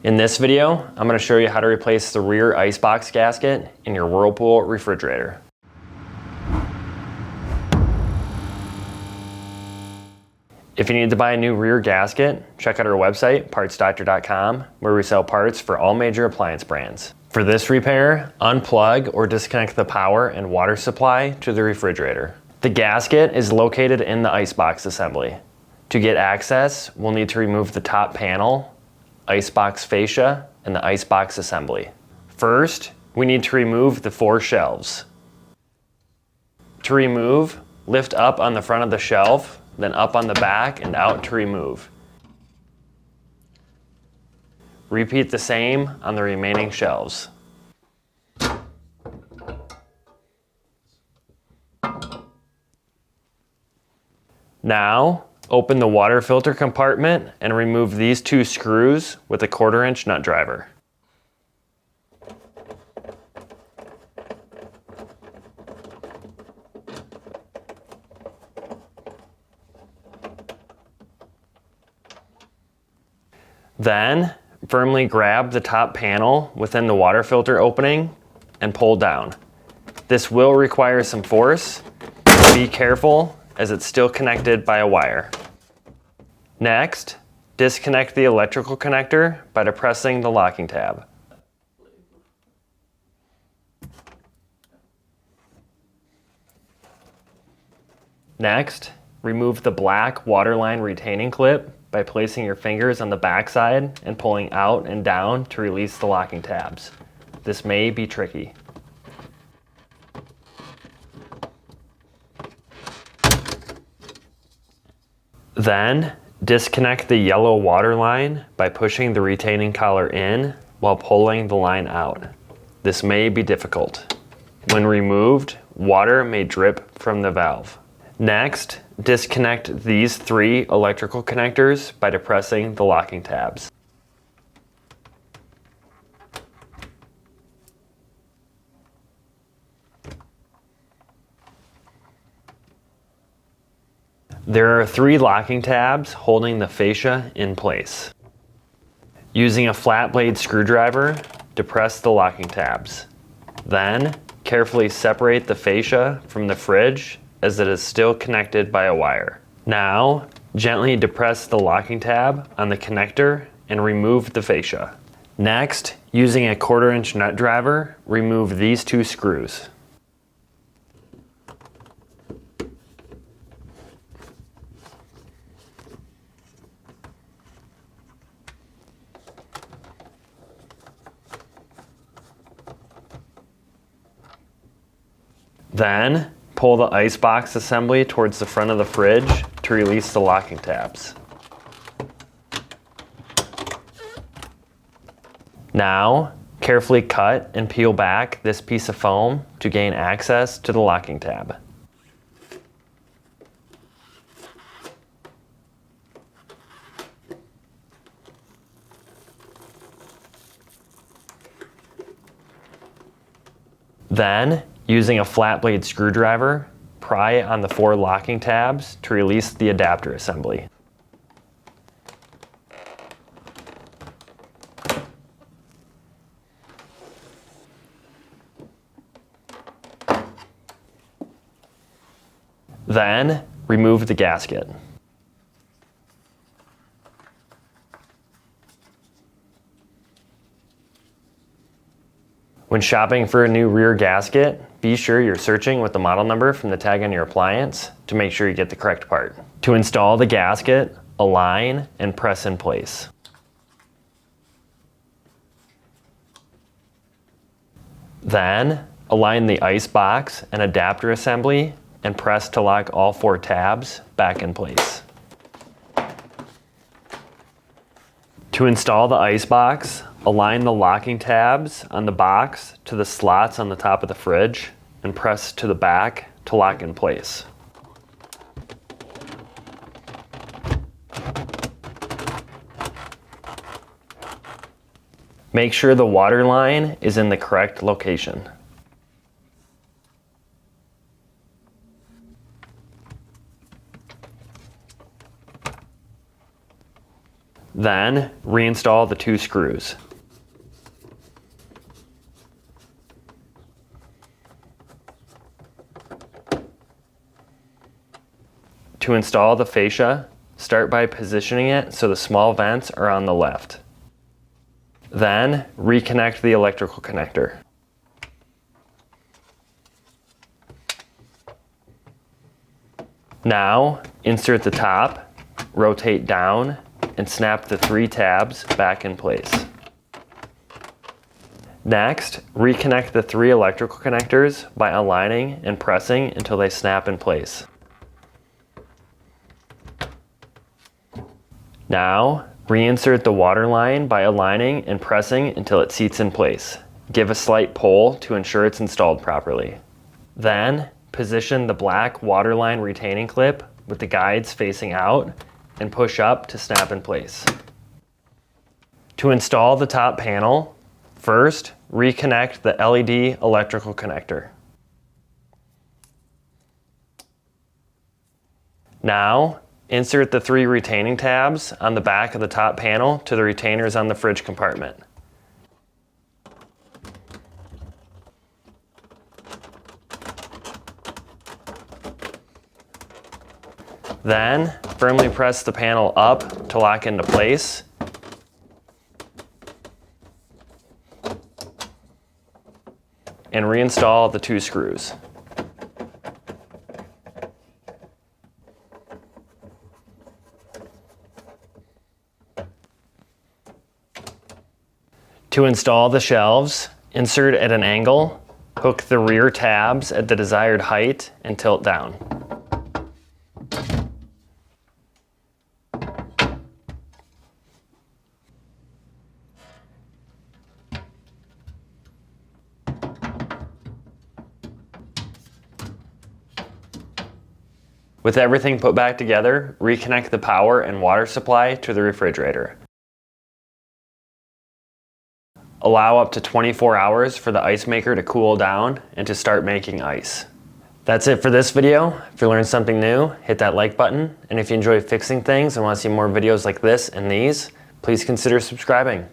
In this video, I'm going to show you how to replace the rear icebox gasket in your Whirlpool refrigerator. If you need to buy a new rear gasket, check out our website, partsdoctor.com, where we sell parts for all major appliance brands. For this repair, unplug or disconnect the power and water supply to the refrigerator. The gasket is located in the icebox assembly. To get access, we'll need to remove the top panel, icebox fascia, and the icebox assembly. First, we need to remove the 4 shelves. To remove, lift up on the front of the shelf, then up on the back and out to remove. Repeat the same on the remaining shelves. Now, open the water filter compartment and remove these 2 screws with a 1/4-inch nut driver. Then, firmly grab the top panel within the water filter opening and pull down. This will require some force. Be careful as it's still connected by a wire. Next, disconnect the electrical connector by depressing the locking tab. Next, remove the black waterline retaining clip by placing your fingers on the backside and pulling out and down to release the locking tabs. This may be tricky. Then, disconnect the yellow water line by pushing the retaining collar in while pulling the line out. This may be difficult. When removed, water may drip from the valve. Next, disconnect these 3 electrical connectors by depressing the locking tabs. There are 3 locking tabs holding the fascia in place. Using a flat blade screwdriver, depress the locking tabs. Then, carefully separate the fascia from the fridge as it is still connected by a wire. Now, gently depress the locking tab on the connector and remove the fascia. Next, using a 1/4-inch nut driver, remove these 2 screws. Then, pull the icebox assembly towards the front of the fridge to release the locking tabs. Now, carefully cut and peel back this piece of foam to gain access to the locking tab. Then, using a flat blade screwdriver, pry on the 4 locking tabs to release the adapter assembly. Then, remove the gasket. When shopping for a new rear gasket, be sure you're searching with the model number from the tag on your appliance to make sure you get the correct part. To install the gasket, align and press in place. Then, align the icebox and adapter assembly and press to lock all 4 tabs back in place. To install the icebox, align the locking tabs on the box to the slots on the top of the fridge and press to the back to lock in place. Make sure the water line is in the correct location. Then reinstall the 2 screws. To install the fascia, start by positioning it so the small vents are on the left. Then reconnect the electrical connector. Now insert the top, rotate down, and snap the 3 tabs back in place. Next, reconnect the 3 electrical connectors by aligning and pressing until they snap in place. Now, reinsert the water line by aligning and pressing until it seats in place. Give a slight pull to ensure it's installed properly. Then, position the black water line retaining clip with the guides facing out and push up to snap in place. To install the top panel, first, reconnect the LED electrical connector. Now, insert the 3 retaining tabs on the back of the top panel to the retainers on the fridge compartment. Then, firmly press the panel up to lock into place. And reinstall the 2 screws. To install the shelves, insert at an angle, hook the rear tabs at the desired height, and tilt down. With everything put back together, reconnect the power and water supply to the refrigerator. Allow up to 24 hours for the ice maker to cool down and to start making ice. That's it for this video. If you learned something new, hit that like button. And if you enjoy fixing things and want to see more videos like this and these, please consider subscribing.